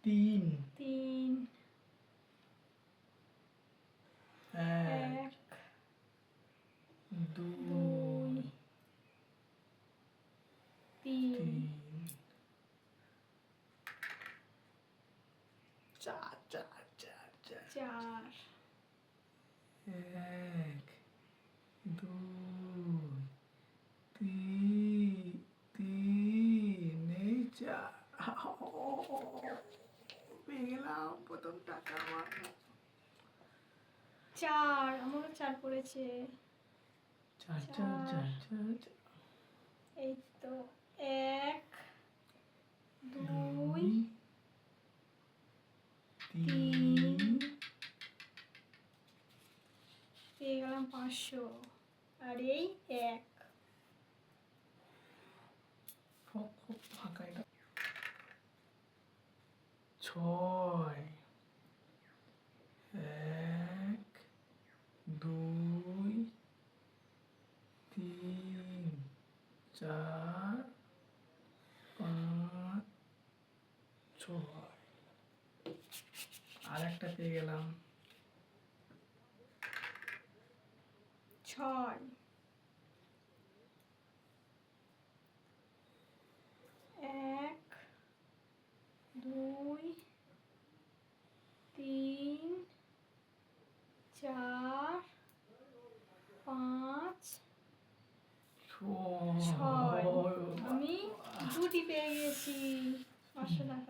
তিন তিন এক দুই তিন চার চার চার চার চার এক দুই তিন তিন এই চার পেয়ে গেলাম প্রথম টাকা আমার। চার আমারও চার পড়েছে। চার চার চার চার এই তো এক দুই তিন পেয়ে গেলাম 500 আর এই এক ফাঁকা এটা ছয় এক দুই তিন চার পাঁচ ছয় আর একটা পেয়ে গেলাম ছয় এক দুই তিন চার পাঁচ ছয় আমি দুটি পেয়ে গেছি 500 টাকা।